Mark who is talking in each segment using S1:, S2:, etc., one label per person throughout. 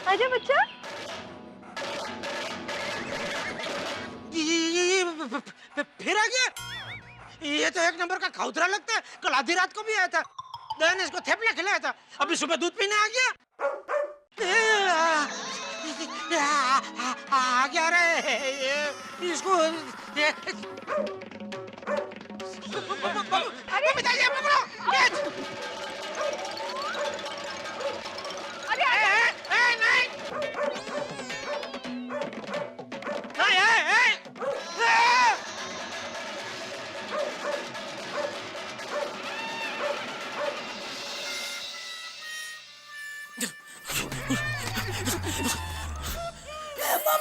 S1: आजा बच्चा।
S2: फिर आ गया। ये तो एक नंबर का खाउतरा लगता है। कल आधी रात को भी आया था। दया ने इसको थेपला खिलाया था। अभी सुबह दूध पीने आ गया। आ गया रे इसको। अरे बताइए पकड़ो।
S1: अरे
S2: नहीं।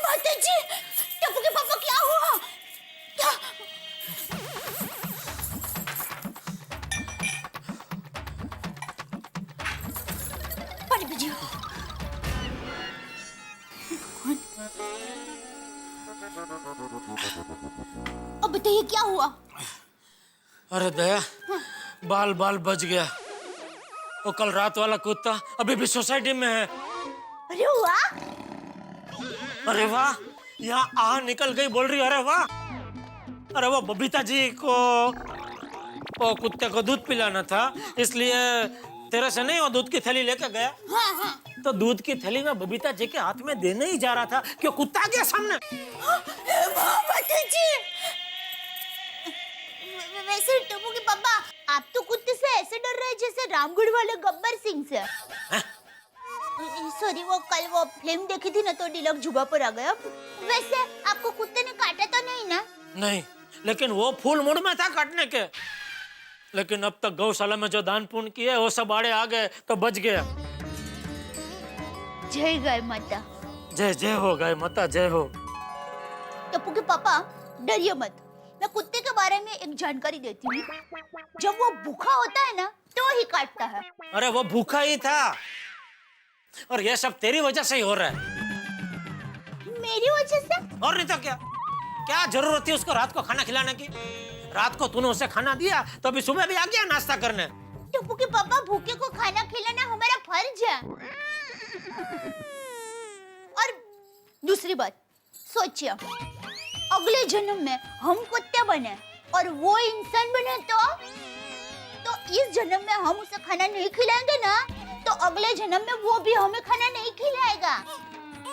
S3: माता जी, टप्पू के पापा क्या हुआ? क्या? पानी पीजिए। अब बताइए क्या हुआ?
S2: अरे दया, बाल बाल बच गया। वो कल रात वाला कुत्ता अभी भी सोसाइटी में है।
S3: अरे वाह!
S2: अरे वाह, यहाँ आ निकल गई बोल रही। अरे वाह। अरे वो बबीता जी को वो कुत्ते को दूध पिलाना था, इसलिए तेरे से नहीं वो दूध की थैली लेकर गया।
S3: हाँ हाँ।
S2: तो दूध की थैली में बबीता जी के हाथ में देने ही जा रहा था कि वो कुत्ता आ गया सामने।
S3: माता जी, वैसे टप्पू के पापा, आप तो कुत्ते से ऐसे डर रहे जैसे रामगढ़ वाले गब्बर सिंह से। सॉरी, वो कल वो फिल्म देखी थी ना तो डिलक जुबा पर आ गया। वैसे आपको कुत्ते ने काटा तो नहीं ना?
S2: नहीं, लेकिन वो फुल मूड में था काटने के। लेकिन अब तक गौशाला में जो दान पुण्य किए वो सब आड़े आ गए तो बच गया।
S3: जय गाय माता।
S2: जय जय हो गाय माता, जय हो।
S3: टप्पू के पापा, डरिए मत। मैं कुत्ते के बारे में एक जानकारी देती हूँ। जब वो भूखा होता है ना तो ही काटता है।
S2: अरे वो भूखा ही था और ये सब तेरी वजह से ही हो रहा है।
S3: मेरी वजह से?
S2: और नहीं तो क्या। क्या जरूरत थी उसको रात को खाना खिलाने की? रात को तूने उसे खाना दिया तो अभी सुबह भी आ गया नाश्ता करने।
S3: टप्पू के पापा, भूखे को खाना खिलाना हमारा फर्ज है। और दूसरी बात, सोचिए, अगले जन्म में हम कुत्ते बने और वो इंसान बने तो इस जन्म में हम उसे खाना नहीं खिलाएंगे ना, तो अगले जन्म में वो भी हमें खाना नहीं खिलाएगा।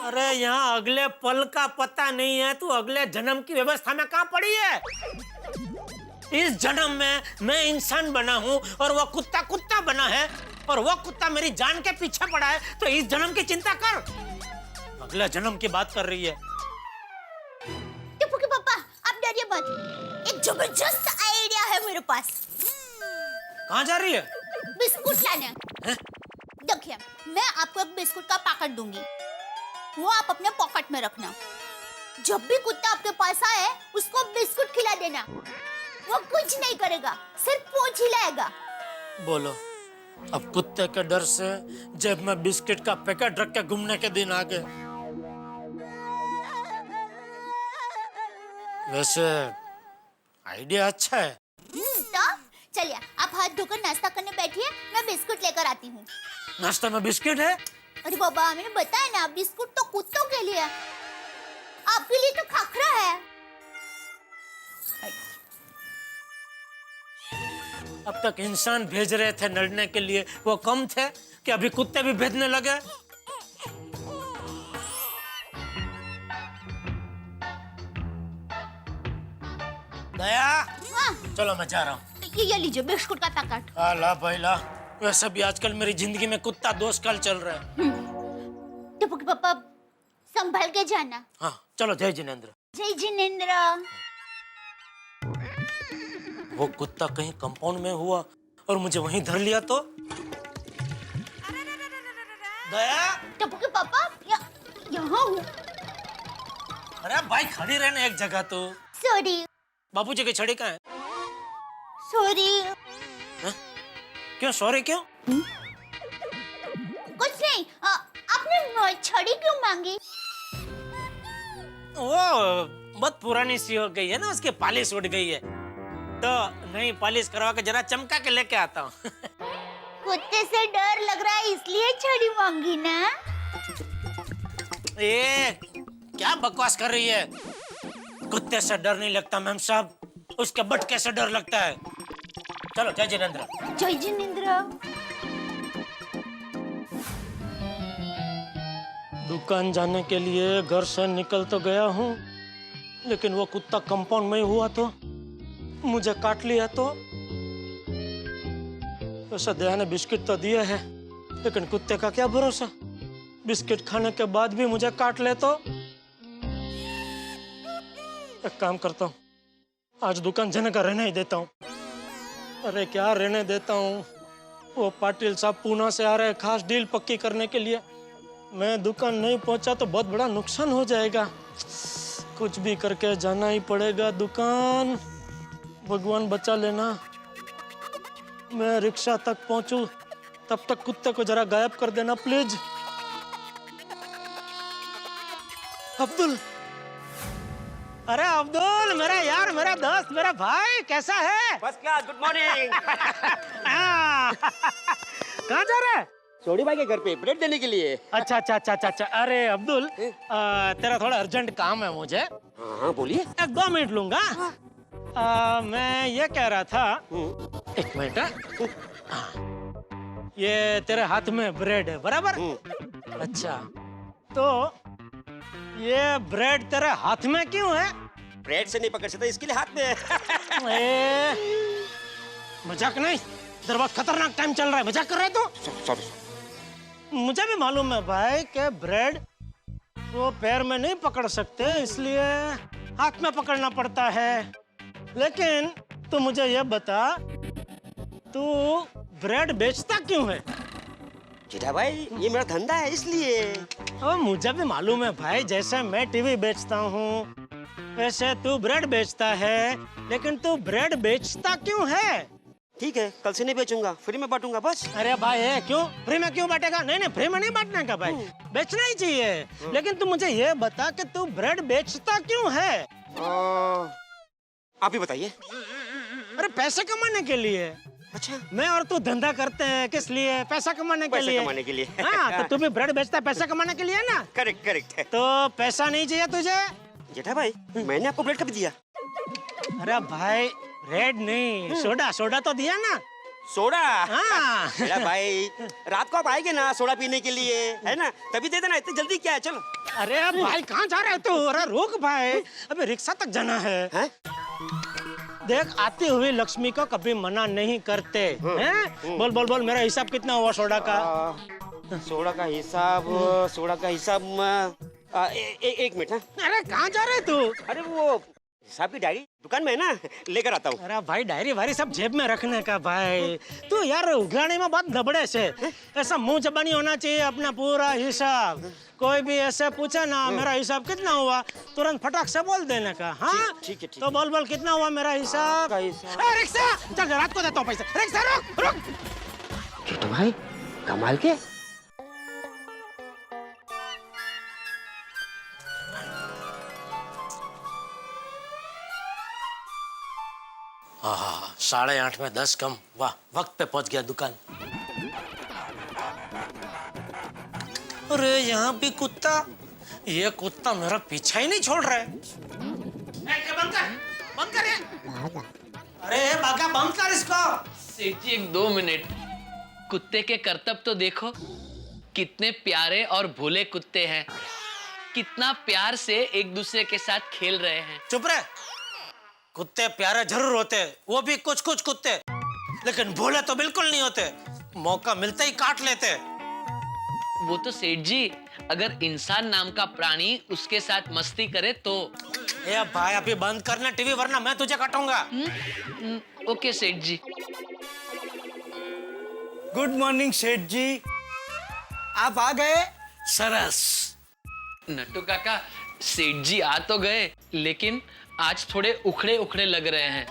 S2: अरे यहाँ अगले पल का पता नहीं है, तू अगले जन्म की व्यवस्था में कहाँ पड़ी है? इस जन्म में मैं इंसान बना हूँ और वो कुत्ता कुत्ता बना है और वो कुत्ता मेरी जान के पीछे पड़ा है, तो इस जन्म की चिंता कर। अगले जन्म की बात कर रही है।
S3: टिप्पू के पापा, आप डरिए मत। एक जबरदस्त आइडिया है मेरे पास।
S2: कहाँ जा रही है?
S3: बिस्कुट लाने। देखिए, मैं आपको एक बिस्कुट का पैकेट दूंगी, वो आप अपने पॉकेट में रखना। जब भी कुत्ता आपके पास आए उसको बिस्कुट खिला देना। वो कुछ नहीं करेगा, सिर्फ पूंछ हिलाएगा।
S2: बोलो, अब कुत्ते के डर से जेब में बिस्किट का पैकेट रख के घूमने के दिन आ गए। वैसे आइडिया अच्छा है।
S3: तो चलिए, आप हाथ धोकर नाश्ता करने बैठिए, मैं बिस्कुट लेकर आती हूँ।
S2: नाश्ता में बिस्किट है?
S3: अरे बाबा, मैंने बताया ना, बिस्कुट तो कुत्तों के लिए, आपके लिए तो खाखरा है।
S2: अब तक इंसान भेज रहे थे लड़ने के लिए, वो कम थे कि अभी कुत्ते भी भेजने लगे। दया,
S3: हाँ,
S2: चलो मैं जा रहा हूँ।
S3: ये लीजिए बिस्कुट का पैकेट।
S2: ला भाई ला। वैसे भी आजकल मेरी जिंदगी में कुत्ता दोस्त कल चल रहा है।
S3: टिप्पू के पापा, संभल के जाना।
S2: हाँ चलो, जय जिनेंद्र।
S3: जय जिनेंद्र।
S2: वो कुत्ता कहीं कंपाउंड में हुआ और मुझे वहीं धर लिया तो? दया,
S3: टिप्पू के पापा, यहाँ हूँ।
S2: अरे भाई खड़ी रहने एक जगह तो।
S3: सॉरी।
S2: बापूजी की छड़ी कहाँ है?
S3: सॉरी।
S2: क्यों सॉरी क्यों?
S3: कुछ नहीं, आपने छड़ी क्यों मांगी?
S2: वो बहुत पुरानी सी हो गई है ना, उसकी पॉलिश उड़ गई है, तो नई पॉलिश करवा के जरा चमका के लेके आता हूँ।
S3: कुत्ते से डर लग रहा है इसलिए छड़ी मांगी ना?
S2: ए, क्या बकवास कर रही है? कुत्ते से डर नहीं लगता मैम साहब, उसके बटके से डर लगता है। चलो जय जिनेंद्र।
S3: जय जिनेंद्र।
S2: दुकान जाने के लिए घर से निकल तो गया हूँ, लेकिन वो कुत्ता कंपाउंड में ही हुआ तो मुझे काट लिया तो। वैसे दया ने बिस्किट तो दिए हैं, लेकिन कुत्ते का क्या भरोसा, बिस्किट खाने के बाद भी मुझे काट ले तो। एक काम करता हूँ, आज दुकान जाने का रहने ही देता हूँ। अरे क्या रहने देता हूँ, वो पाटिल साहब पूना से आ रहे हैं खास डील पक्की करने के लिए। मैं दुकान नहीं पहुंचा तो बहुत बड़ा नुकसान हो जाएगा। कुछ भी करके जाना ही पड़ेगा दुकान। भगवान बचा लेना। मैं रिक्शा तक पहुंचूं, तब तक कुत्ते को जरा गायब कर देना प्लीज। अब्दुल, अरे अब्दुल, मेरा यार, मेरा दोस्त, मेरा भाई, कैसा है?
S1: First class, good morning.
S2: कहाँ जा रहा है?
S1: छोड़ी भाई के घर पे ब्रेड देने के लिए।
S2: अच्छा अच्छा अच्छा अच्छा अच्छा। अरे अब्दुल, तेरा थोड़ा अर्जेंट काम है मुझे।
S1: हाँ बोलिए।
S2: 1-2 मिनट लूंगा। मैं ये कह रहा था, एक मिनट। ये तेरे हाथ में ब्रेड है बराबर? अच्छा, तो ये ब्रेड तेरे हाथ में क्यों है?
S1: ब्रेड से नहीं पकड़ सकता, इसके लिए हाथ में है।
S2: मजाक नहीं, इधर बहुत खतरनाक टाइम चल रहा है, मजाक कर रहे तो?
S1: सॉरी।
S2: मुझे भी मालूम है भाई कि ब्रेड वो पैर में नहीं पकड़ सकते, इसलिए हाथ में पकड़ना पड़ता है। लेकिन तू मुझे ये बता, तू ब्रेड बेचता क्यों है?
S1: जेठा भाई, ये मेरा धंधा है इसलिए।
S2: अब मुझे भी मालूम है भाई, जैसे मैं टीवी बेचता हूँ वैसे तू ब्रेड बेचता है, लेकिन तू ब्रेड बेचता क्यों है?
S1: ठीक है, कल से नहीं बेचूंगा, फ्री में बांटूंगा बस।
S2: अरे भाई है क्यों? फ्री में क्यों बांटेगा? नहीं नहीं, फ्री में नहीं बांटने का भाई, बेचना ही चाहिए। लेकिन तू मुझे ये बता कि तू ब्रेड बेचता क्यों है?
S1: आप ही बताइए।
S2: अरे पैसे कमाने के लिए।
S1: अच्छा,
S2: मैं और तू धंधा करते हैं किस लिए? पैसा कमाने के लिए।
S1: पैसे कमाने के लिए।
S2: हाँ, तो तू भी ब्रेड बेचता है पैसा कमाने के लिए ना?
S1: करेक्ट है।
S2: तो पैसा नहीं चाहिए तुझे?
S1: जेठा भाई, मैंने आपको ब्रेड कब दिया?
S2: अरे भाई, ब्रेड नहीं, सोडा तो दिया ना।
S1: सोडा?
S2: हाँ।
S1: जेठा भाई, रात को आप आएंगे ना सोडा पीने के लिए, है ना? तभी दे देना, इतनी जल्दी क्या है? चलो।
S2: अरे भाई, कहाँ जा रहे हो तू? अरे रुक भाई, अबे रिक्शा तक जाना है। देख, आती हुई लक्ष्मी को कभी मना नहीं करते हैं? बोल बोल बोल, मेरा हिसाब कितना हुआ सोडा का?
S1: सोडा का हिसाब एक मिनट। हाँ,
S2: अरे कहाँ जा रहे तू?
S1: अरे वो हिसाब की डायरी दुकान में है ना, लेकर आता हूँ।
S2: अरे भाई, डायरी वारी सब जेब में रखने का भाई। तू यार उघराने में बहुत नबड़े से, ऐसा मुंह जबानी होना चाहिए अपना पूरा हिसाब। कोई भी ऐसे पूछे ना मेरा हिसाब कितना हुआ, तुरंत फटाक से बोल देने का। हाँ
S1: ठीक है।
S2: तो बोल बोल कितना हुआ मेरा हिसाब? रिक्शा चल, रात को देता हूँ पैसा। रिक्शा रुक।
S1: छोटू भाई, कमाल के।
S2: हाँ, 8:30 में 10 कम। वाह, वक्त पे पहुंच गया दुकान। अरे यहाँ भी कुत्ता, ये कुत्ता मेरा पीछा ही नहीं छोड़ रहा है। बंद कर ये। अरे बाका, बंद कर इसको।
S4: सेठ जी, 1-2 मिनट। कुत्ते के करतब तो देखो, कितने प्यारे और भोले कुत्ते हैं, कितना प्यार से एक दूसरे के साथ खेल रहे हैं।
S2: चुप रहे। कुत्ते प्यारे जरूर होते, वो भी कुछ कुछ कुत्ते, लेकिन भोले तो बिल्कुल नहीं होते, मौका मिलते ही काट लेते।
S4: वो तो सेठ जी, अगर इंसान नाम का प्राणी उसके साथ मस्ती करे तो।
S2: ए भाई, अभी बंद करना टीवी, वरना मैं तुझे काटूंगा।
S4: ओके सेठ जी।
S5: गुड मॉर्निंग सेठ जी, आप आ गए?
S2: सरस।
S4: नट्टू काका, सेठ जी आ तो गए, लेकिन आज थोड़े उखड़े उखड़े लग रहे हैं।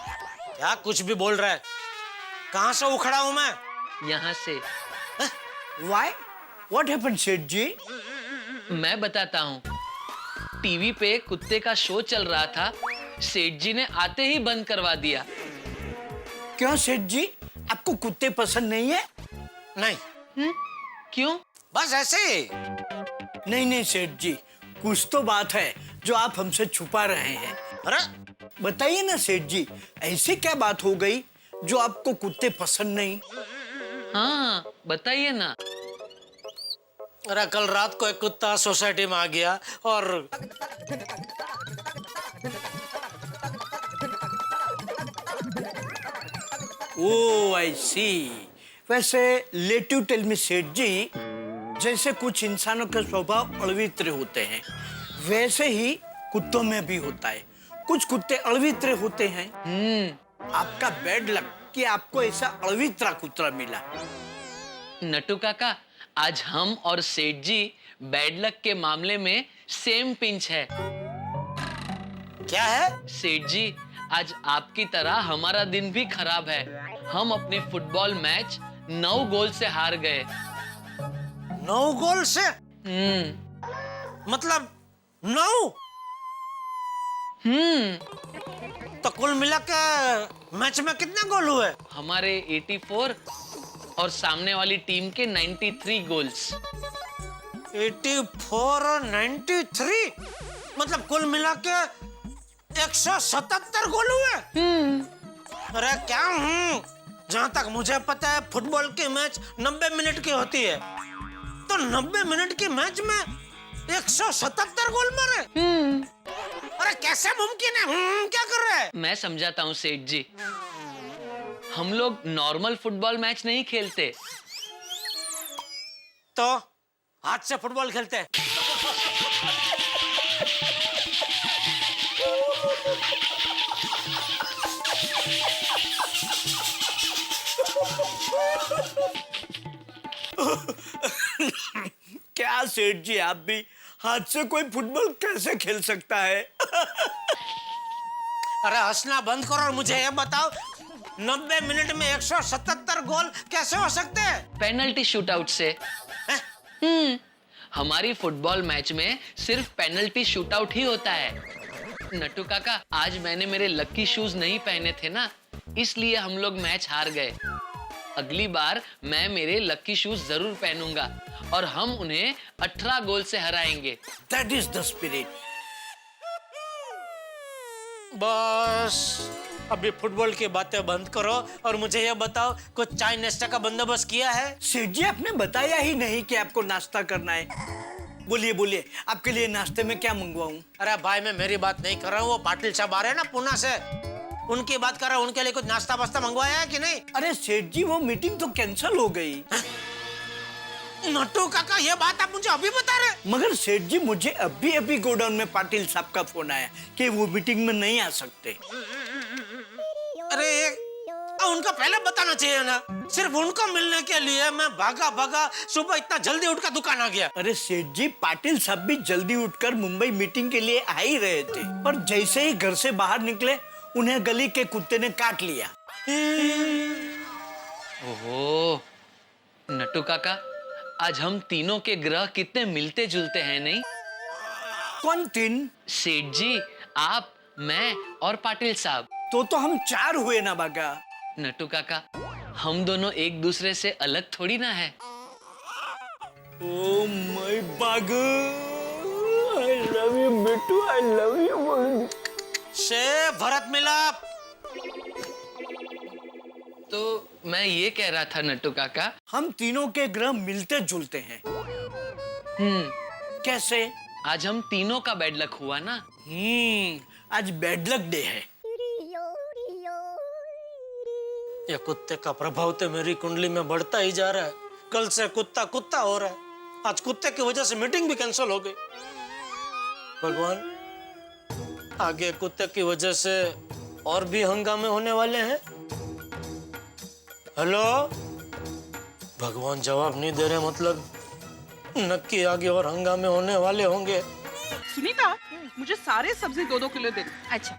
S2: क्या कुछ भी बोल रहा है? कहाँ से उखड़ा हूँ मैं?
S4: यहाँ से।
S5: Why? What happened सेठ जी?
S4: मैं बताता हूँ। टीवी पे कुत्ते का शो चल रहा था, सेठ जी ने आते ही बंद करवा दिया।
S5: क्यों सेठ जी, आपको कुत्ते पसंद नहीं है?
S2: नहीं।
S4: क्यों?
S2: बस ऐसे ही।
S5: नहीं सेठ जी, कुछ तो बात है जो आप हमसे छुपा रहे हैं।
S2: अरे
S5: बताइए ना सेठ जी, ऐसी क्या बात हो गई जो आपको कुत्ते पसंद नहीं?
S4: हाँ बताइए ना।
S2: अरे कल रात को एक कुत्ता सोसाइटी में आ गया और
S5: ओह आई सी। वैसे लेट यू टेल मी सेठ जी, जैसे कुछ इंसानों के स्वभाव अड़वित्र होते हैं वैसे ही कुत्तों में भी होता है। कुछ कुत्ते अड़वित्र होते हैं। आपका बैड लक कि आपको ऐसा अड़वित्रा कुत्ता मिला।
S4: नटू काका, आज हम और सेठ जी बैड लक के मामले में सेम पिंच है।
S2: क्या है?
S4: सेठ जी, आज आपकी तरह हमारा दिन भी खराब है। हम अपने फुटबॉल मैच 9 गोल से हार गए।
S2: 9 गोल से? मतलब 9? तो कुल मिला के मैच में कितने गोल हुए?
S4: हमारे 84 और सामने वाली टीम के 93 गोल्स।
S2: 84 और 93, मतलब कुल मिला के 177 गोल हुए। अरे क्या हूँ, जहाँ तक मुझे पता है फुटबॉल की मैच 90 मिनट की होती है, तो 90 मिनट की मैच में 177 गोल मारे। अरे कैसे मुमकिन है? क्या कर रहे हैं?
S4: मैं समझाता हूँ सेठ जी, हम लोग नॉर्मल फुटबॉल मैच नहीं खेलते।
S2: तो हाथ से फुटबॉल खेलते हैं।
S5: क्या सेठ जी, आप भी हाथ से कोई फुटबॉल कैसे खेल सकता है?
S2: अरे हंसना बंद करो और मुझे ये बताओ, 90 मिनट में 177 गोल कैसे हो सकते हैं?
S4: पेनल्टी शूटआउट से। हमारी फुटबॉल मैच में सिर्फ पेनल्टी शूटआउट ही होता है। नट्टू काका, आज मैंने मेरे लकी शूज नहीं पहने थे ना, इसलिए हम लोग मैच हार गए। अगली बार मैं मेरे लकी शूज जरूर पहनूंगा और हम उन्हें 18 गोल से हराएंगे।
S5: That is the spirit.
S2: बस अभी फुटबॉल की बातें बंद करो और मुझे ये बताओ, कुछ चाय नाश्ता का बंदोबस्त किया है?
S5: सेठ जी, आपने बताया ही नहीं कि आपको नाश्ता करना है। बोलिए बोलिए, आपके लिए नाश्ते में क्या मंगवाऊं?
S2: अरे भाई, मैं मेरी बात नहीं कर रहा हूँ, वो पाटिल साहब आ रहे हैं ना पुणे से, उनकी बात कर रहा हूँ। उनके लिए कुछ नाश्ता वास्ता मंगवाया है कि नहीं?
S5: अरे सेठ जी, वो मीटिंग तो कैंसिल हो गई।
S2: नट्टू काका, ये बात आप मुझे अभी बता रहे?
S5: मगर सेठ जी, मुझे अभी गोडाउन में पाटिल साहब का फोन आया कि वो मीटिंग में नहीं आ सकते।
S2: अरे उनका पहले बताना चाहिए ना। सिर्फ उनको मिलने के लिए मैं भागा सुबह इतना जल्दी उठकर दुकान आ गया।
S5: अरे सेठ जी, पाटिल साहब भी जल्दी उठकर मुंबई मीटिंग के लिए आ ही रहे थे, पर जैसे ही घर से बाहर निकले उन्हें गली के कुत्ते ने काट लिया।
S4: ओहो, नट्टू काका, आज हम तीनों के ग्रह कितने मिलते जुलते हैं नहीं?
S5: कौन तीन?
S4: सेठ जी, आप, मैं और पाटिल साहब।
S5: तो हम 4 हुए ना बागा।
S4: नट्टू काका, हम दोनों एक दूसरे से अलग थोड़ी ना है।
S5: ओ माय बागा, आई लव यू बेटू, आई लव यू।
S2: से भरत मिलाप।
S4: तो मैं ये कह रहा था नट्टू काका,
S5: हम तीनों के ग्रह मिलते जुलते हैं। कैसे?
S4: आज हम तीनों का बैड लक हुआ ना।
S5: आज बैड लक डे है।
S2: ये कुत्ते का प्रभाव तो मेरी कुंडली में बढ़ता ही जा रहा है। कल से कुत्ता कुत्ता हो रहा है, आज कुत्ते की वजह से मीटिंग भी कैंसिल हो गई। भगवान, आगे कुत्ते की वजह से और भी हंगामे होने वाले हैं। हेलो, भगवान जवाब नहीं दे रहे, मतलब नक्की आगे और हंगामे होने वाले होंगे।
S6: सुनीता, मुझे सारे सब्जी 2-2 किलो दे। अच्छा,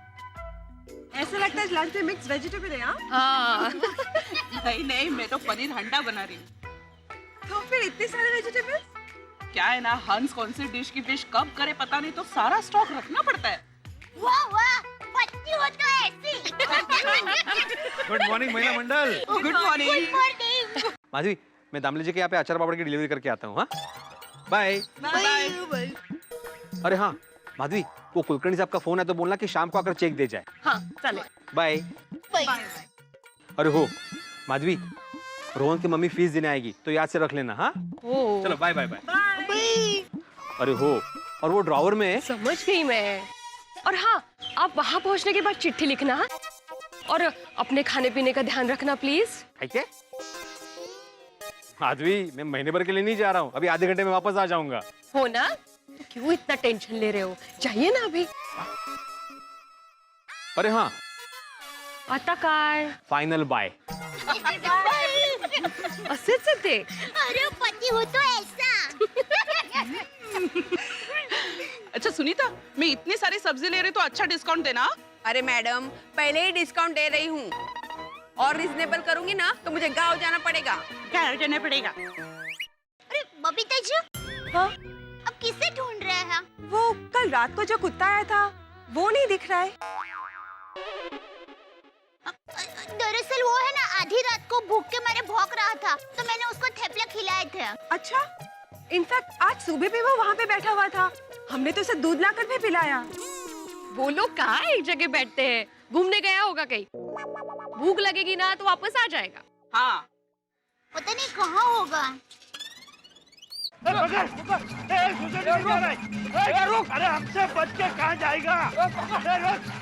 S6: ऐसा लगता है लंच में मिक्स वेजिटेबल है। हाँ। नहीं, मैं तो पनीर हंडा बना रही हूँ। तो फिर इतने सारे वेजिटेबल्स? क्या है ना, हंस कौन सी डिश की डिश कब करे पता नहीं, तो सारा स्टॉक रखना पड़ता है।
S3: वाह, पत्नी हो तो ऐसी।
S7: गुड मॉर्निंग महिला मंडल।
S6: Good morning.
S7: माधवी, मैं दामले जी के यहाँ पे अचार पापड़ की डिलीवरी करके आता हूँ। हाँ, बाय।
S6: बाय।
S7: अरे हाँ माधवी, वो कुलकर्णी साहब का फोन है तो बोलना कि शाम को आकर चेक दे जाए।
S6: हाँ चले।
S7: बाय। अरे हो माधवी, रोहन की मम्मी फीस देने आएगी तो याद से रख लेना। हाँ चलो बाय बाय बाय। अरे हो, और वो ड्रॉवर में
S8: समझ गई मैं। और हाँ, आप वहाँ पहुँचने के बाद चिट्ठी लिखना और अपने खाने पीने का ध्यान रखना प्लीज।
S7: ठीक है माधवी, मैं महीने भर के लिए नहीं जा रहा हूँ, अभी आधे घंटे में वापस आ जाऊंगा।
S8: हो ना, तो क्यों इतना टेंशन ले रहे हो, जाइए ना अभी।
S7: अरे हाँ,
S8: आता काय
S7: फाइनल बाय।
S8: असेच ते।
S3: अरे पति हो तो ऐसा।
S6: अच्छा सुनीता, मैं इतनी सारी सब्जी ले रही तो अच्छा डिस्काउंट देना।
S9: अरे मैडम, पहले ही डिस्काउंट दे रही हूँ और रिजनेबल करूंगी ना तो मुझे गांव जाना पड़ेगा।
S6: क्या जाना पड़ेगा?
S3: अरे बबीता जी,
S9: हाँ?
S3: अब किसे ढूंढ रहे हैं?
S9: वो कल रात को जो कुत्ता आया था वो नहीं दिख रहा है।
S3: दरअसल वो है ना, आधी रात को भूख के मारे भौंक रहा था तो मैंने उसको थेपला खिलाए थे।
S9: अच्छा, इनफैक्ट आज सुबह भी वो वहाँ पे बैठा हुआ था, हमने तो उसे दूध लाकर भी पिलाया।
S8: वो लोग कहाँ एक जगह बैठते हैं, घूमने गया होगा कहीं। भूख लगेगी ना तो वापस आ जाएगा।
S6: हाँ
S3: पता नहीं कहाँ होगा।
S5: अरे हमसे बच के कहाँ जाएगा?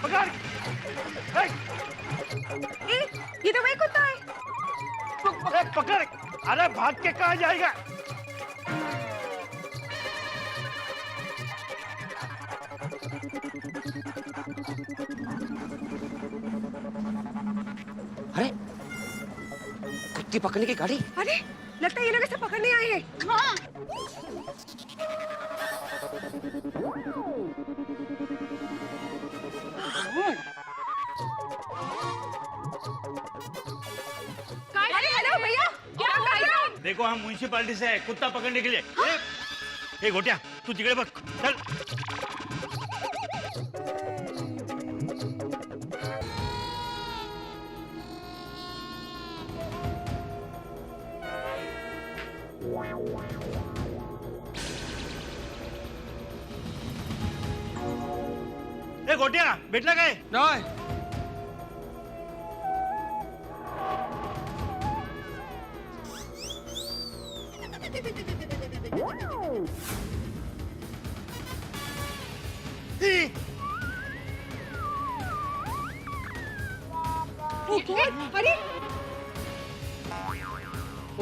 S5: पकड़।
S9: ये तो वही कुत्ता है।
S5: पकड़, अरे भाग के कहाँ जाएगा?
S1: अरे कुत्ती पकड़ने की गाड़ी।
S9: अरे लगता है ये लोग इसे पकड़ने आए हैं।
S3: हाँ।
S9: अरे हेलो भैया, क्या कर रहे हो?
S5: देखो हम म्युनिसिपैलिटी से कुत्ता पकड़ने के लिए। ए गोटिया, तू तिकडे बघ, चल। ए गोटिया, भेटला काय?
S2: नहीं।
S9: अरे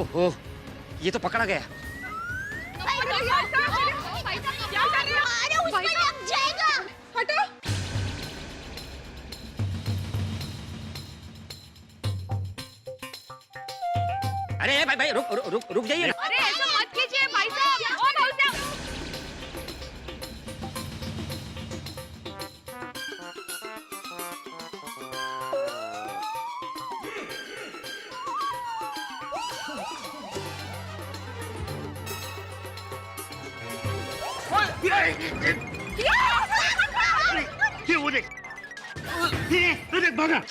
S1: ओहो, ये तो पकड़ा गया।
S3: अरे उसमें लग जाएगा।
S9: हटो।
S1: अरे भाई भाई रुक जाइए।
S8: अरे ऐसा मत कीजिए भाई साहब। ओ भाई साहब।
S5: ये वो देख, ये देख भागा।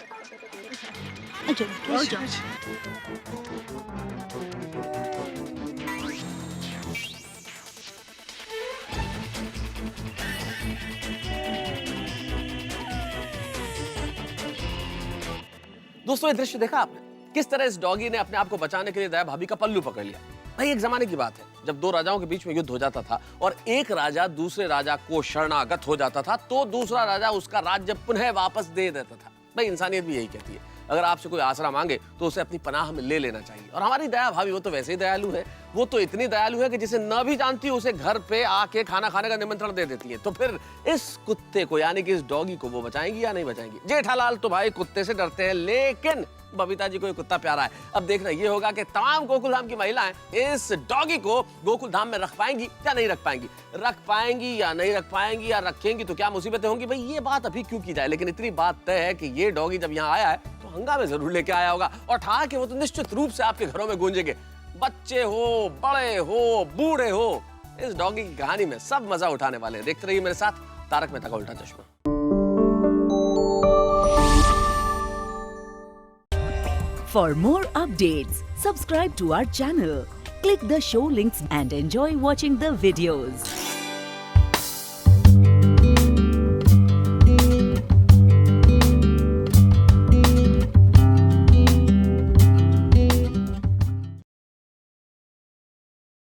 S10: दोस्तों ये दृश्य देखा आपने, किस तरह इस डॉगी ने अपने आप को बचाने के लिए दया भाभी का पल्लू पकड़ लिया। भाई एक जमाने की बात है जब दो राजाओं के बीच में युद्ध हो जाता था और एक राजा दूसरे राजा को शरणागत हो जाता था तो दूसरा राजा उसका राज्य पुनः वापस दे देता था। भाई इंसानियत भी यही कहती है, अगर आपसे कोई आसरा मांगे तो उसे अपनी पनाह में ले लेना चाहिए। और हमारी दया भाभी वो तो वैसे ही दयालु है, वो तो इतनी दयालु है कि जिसे न भी जानती उसे घर पे आके खाना खाने का निमंत्रण दे देती है। तो फिर इस कुत्ते को यानी कि इस डॉगी को वो बचाएंगी या नहीं बचाएंगी? जेठालाल तो भाई कुत्ते से डरते हैं, लेकिन बबीता जी को ये कुत्ता प्यारा है। अब देखना ये होगा कि तमाम गोकुल धाम की महिलाएं इस डॉगी को गोकुल धाम में रख पाएंगी या नहीं रख पाएंगी, रख पाएंगी या नहीं रख पाएंगी, या रखेंगी तो क्या मुसीबतें होंगी। भाई ये बात अभी क्यों की जाए, लेकिन इतनी बात तय है कि ये डॉगी जब यहाँ आया है तो हंगामे जरूर लेके आया होगा और ठहाके वो तो निश्चित रूप से आपके घरों में गूंजेंगे। बच्चे हो, बड़े हो, बूढ़े हो, इस डॉगी की कहानी में सब मजा उठाने वाले हैं। देखते रहिए मेरे साथ तारक मेहता का उल्टा चश्मा।
S11: For more updates, subscribe to our channel, click the show links and enjoy watching the videos.